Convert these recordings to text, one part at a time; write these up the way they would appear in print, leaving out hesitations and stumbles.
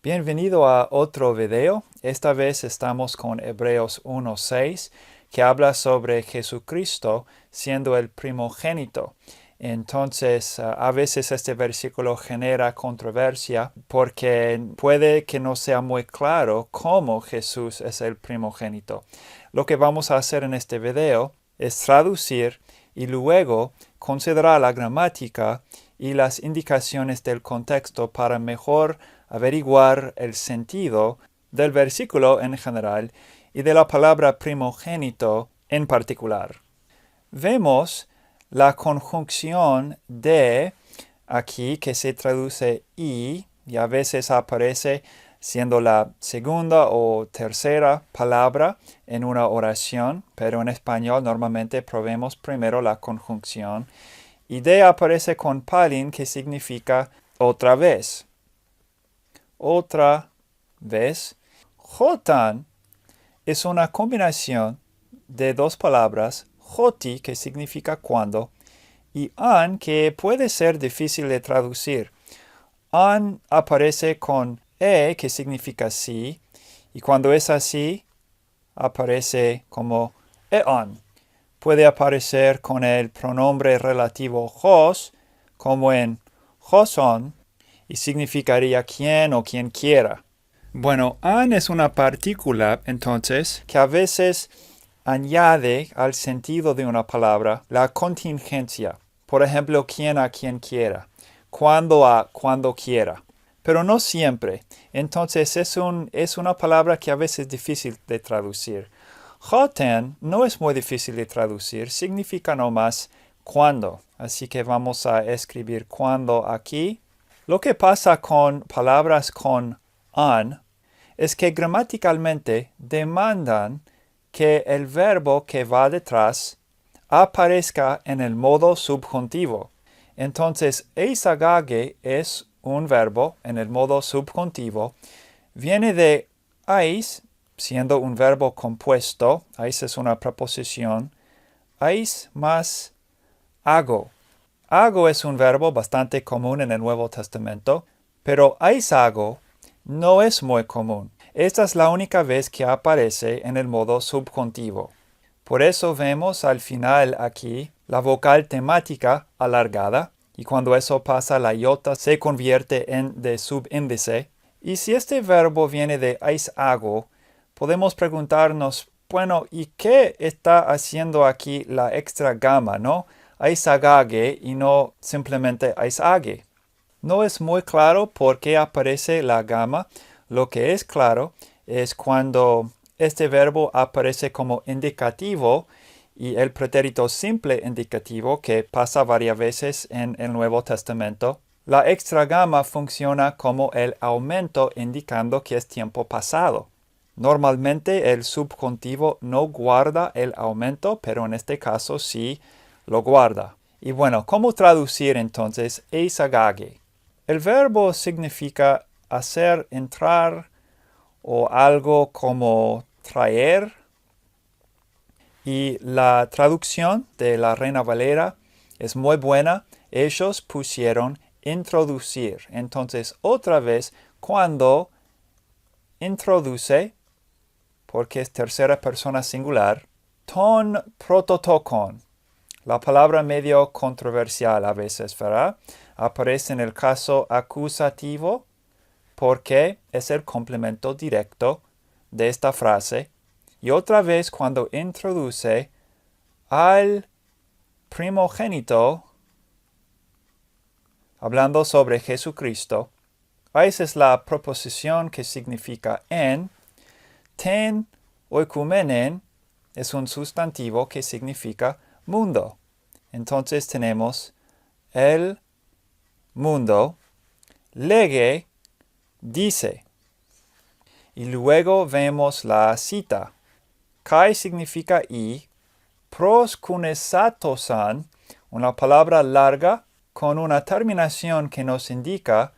Bienvenido a otro video. Esta vez estamos con Hebreos 1:6, que habla sobre Jesucristo siendo el primogénito. Entonces, a veces este versículo genera controversia porque puede que no sea muy claro cómo Jesús es el primogénito. Lo que vamos a hacer en este video es traducir y luego considerar la gramática y las indicaciones del contexto para mejor averiguar el sentido del versículo en general y de la palabra primogénito en particular. Vemos la conjunción de aquí que se traduce y a veces aparece siendo la segunda o tercera palabra en una oración, pero en español normalmente probemos primero la conjunción. Y de aparece con palin, que significa otra vez. Otra vez. Jotan es una combinación de dos palabras, joti, que significa cuando, y an, que puede ser difícil de traducir. An aparece con que significa sí, y cuando es así, aparece como eon. Puede aparecer con el pronombre relativo jos, como en joson, y significaría quien o quien quiera. Bueno, an es una partícula, entonces, que a veces añade al sentido de una palabra la contingencia. Por ejemplo, quien a quien quiera, cuando a cuando quiera. Pero no siempre. Entonces es una palabra que a veces es difícil de traducir. Joten no es muy difícil de traducir, significa nomás cuando. Así que vamos a escribir cuando aquí. Lo que pasa con palabras con an es que gramaticalmente demandan que el verbo que va detrás aparezca en el modo subjuntivo. Entonces, eisagage es un verbo en el modo subjuntivo. Viene de eis, siendo un verbo compuesto. Eis es una preposición. Eis más hago. Hago es un verbo bastante común en el Nuevo Testamento, pero eishago no es muy común. Esta es la única vez que aparece en el modo subjuntivo. Por eso vemos al final aquí la vocal temática alargada, y cuando eso pasa la iota se convierte en de subíndice. Y si este verbo viene de eishago, podemos preguntarnos, bueno, ¿y qué está haciendo aquí la extra gama, no? Eisagage y no simplemente eishage. No es muy claro por qué aparece la gama. Lo que es claro es cuando este verbo aparece como indicativo y el pretérito simple indicativo, que pasa varias veces en el Nuevo Testamento. La extra gama funciona como el aumento indicando que es tiempo pasado. Normalmente el subjuntivo no guarda el aumento, pero en este caso sí lo guarda. Y bueno, ¿cómo traducir entonces eisagage? El verbo significa hacer entrar o algo como traer. Y la traducción de la Reina Valera es muy buena. Ellos pusieron introducir. Entonces, otra vez, cuando introduce, porque es tercera persona singular, ton prototokon. La palabra medio controversial a veces, ¿verdad? Aparece en el caso acusativo porque es el complemento directo de esta frase. Y otra vez cuando introduce al primogénito, hablando sobre Jesucristo, esa es la proposición que significa en. Ten oikumenen es un sustantivo que significa mundo. Entonces tenemos el mundo, lege, dice. Y luego vemos la cita. Kai significa y, pros kunesatosan, una palabra larga con una terminación que nos indica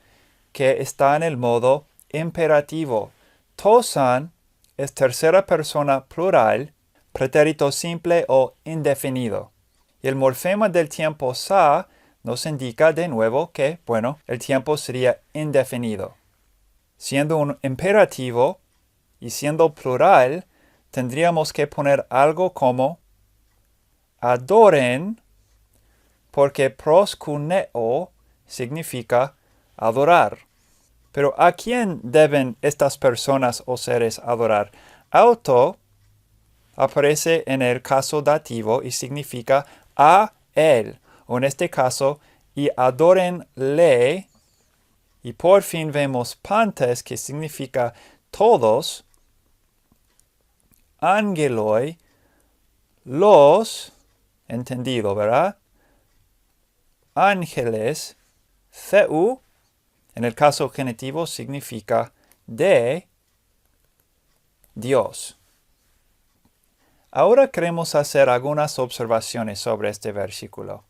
que está en el modo imperativo. Tosan es tercera persona plural, pretérito simple o indefinido. Y el morfema del tiempo sa nos indica de nuevo que, bueno, el tiempo sería indefinido. Siendo un imperativo y siendo plural, tendríamos que poner algo como adoren, porque proskuneo significa adorar. Pero ¿a quién deben estas personas o seres adorar? Auto aparece en el caso dativo y significa a él, o en este caso, y adórenle. Y por fin vemos pantes, que significa todos, angeloi, los, entendido, ¿verdad? Ángeles, theu, en el caso genitivo significa de Dios. Ahora queremos hacer algunas observaciones sobre este versículo.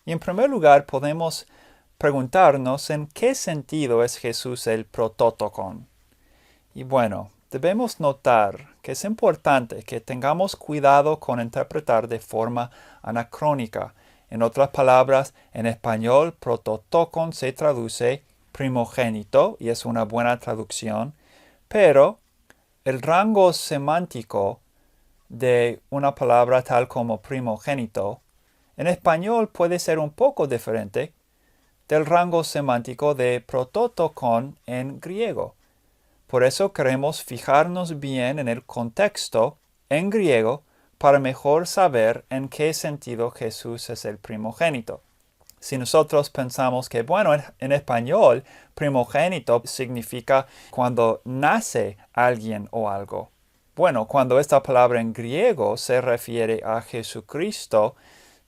Y en primer lugar podemos preguntarnos en qué sentido es Jesús el protótokon. Y bueno, debemos notar que es importante que tengamos cuidado con interpretar de forma anacrónica. En otras palabras, en español, protótokon se traduce primogénito y es una buena traducción, pero el rango semántico de una palabra tal como primogénito en español puede ser un poco diferente del rango semántico de protótokon en griego. Por eso queremos fijarnos bien en el contexto en griego para mejor saber en qué sentido Jesús es el primogénito. Si nosotros pensamos que, bueno, en español, primogénito significa cuando nace alguien o algo. Bueno, cuando esta palabra en griego se refiere a Jesucristo,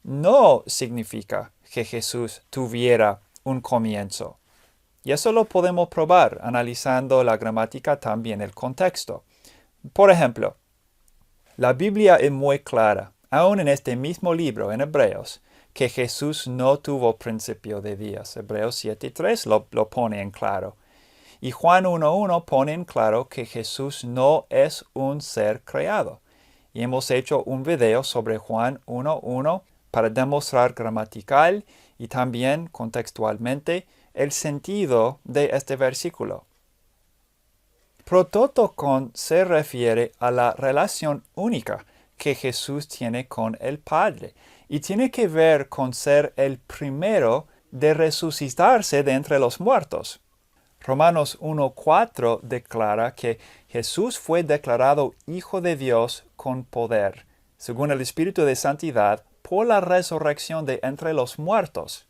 no significa que Jesús tuviera un comienzo. Y eso lo podemos probar analizando la gramática, también el contexto. Por ejemplo, la Biblia es muy clara, aún en este mismo libro, en Hebreos, que Jesús no tuvo principio de días. Hebreos 7:3 lo pone en claro. Y Juan 1:1 pone en claro que Jesús no es un ser creado. Y hemos hecho un video sobre Juan 1:1 para demostrar gramatical y también contextualmente el sentido de este versículo. Protótokon se refiere a la relación única que Jesús tiene con el Padre y tiene que ver con ser el primero de resucitarse de entre los muertos. Romanos 1:4 declara que Jesús fue declarado Hijo de Dios con poder, según el Espíritu de Santidad, por la resurrección de entre los muertos.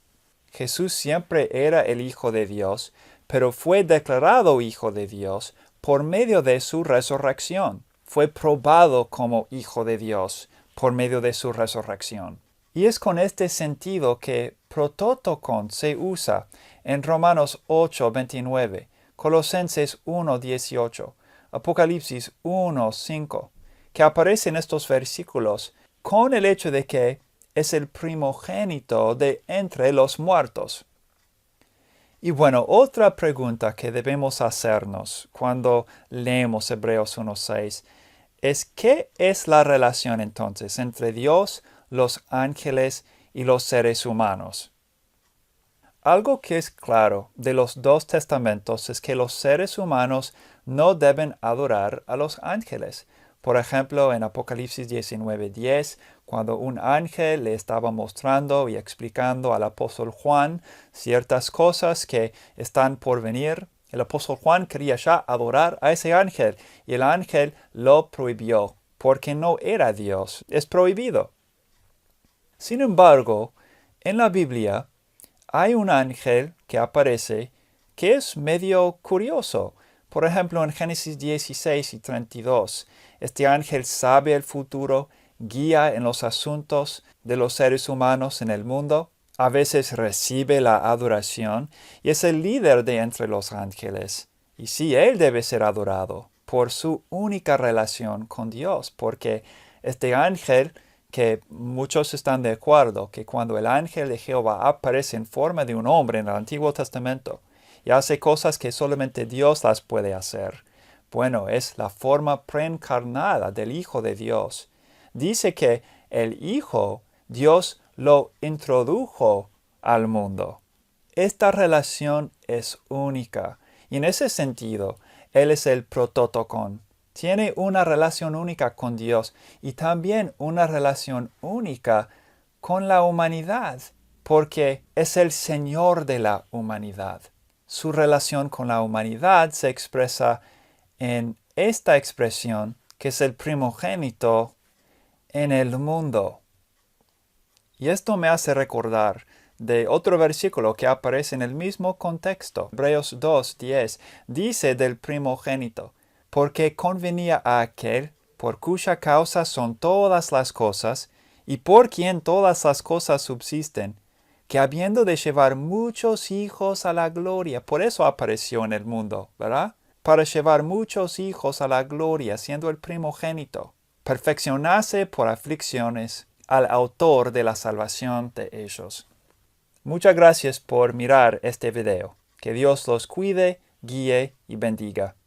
Jesús siempre era el Hijo de Dios, pero fue declarado Hijo de Dios por medio de su resurrección. Fue probado como Hijo de Dios por medio de su resurrección. Y es con este sentido que protótokon se usa en Romanos 8:29, Colosenses 1:18, Apocalipsis 1:5, que aparecen estos versículos con el hecho de que es el primogénito de entre los muertos. Y bueno, otra pregunta que debemos hacernos cuando leemos Hebreos 1:6 es ¿qué es la relación entonces entre Dios, los ángeles y los seres humanos? Algo que es claro de los dos testamentos es que los seres humanos no deben adorar a los ángeles. Por ejemplo, en Apocalipsis 19:10, cuando un ángel le estaba mostrando y explicando al apóstol Juan ciertas cosas que están por venir, el apóstol Juan quería ya adorar a ese ángel y el ángel lo prohibió porque no era Dios. Es prohibido. Sin embargo, en la Biblia hay un ángel que aparece que es medio curioso. Por ejemplo, en Génesis 16:32, este ángel sabe el futuro, guía en los asuntos de los seres humanos en el mundo, a veces recibe la adoración y es el líder de entre los ángeles. Y sí, él debe ser adorado por su única relación con Dios, porque este ángel, que muchos están de acuerdo que cuando el ángel de Jehová aparece en forma de un hombre en el Antiguo Testamento y hace cosas que solamente Dios las puede hacer, bueno, es la forma preencarnada del Hijo de Dios. Dice que el Hijo, Dios lo introdujo al mundo. Esta relación es única. Y en ese sentido, Él es el prototokon. Tiene una relación única con Dios y también una relación única con la humanidad, porque es el Señor de la humanidad. Su relación con la humanidad se expresa en esta expresión, que es el primogénito en el mundo. Y esto me hace recordar de otro versículo que aparece en el mismo contexto. Hebreos 2:10 dice del primogénito, porque convenía a aquel por cuya causa son todas las cosas, y por quien todas las cosas subsisten, que habiendo de llevar muchos hijos a la gloria, por eso apareció en el mundo, ¿verdad? Para llevar muchos hijos a la gloria, siendo el primogénito, perfeccionase por aflicciones al autor de la salvación de ellos. Muchas gracias por mirar este video. Que Dios los cuide, guíe y bendiga.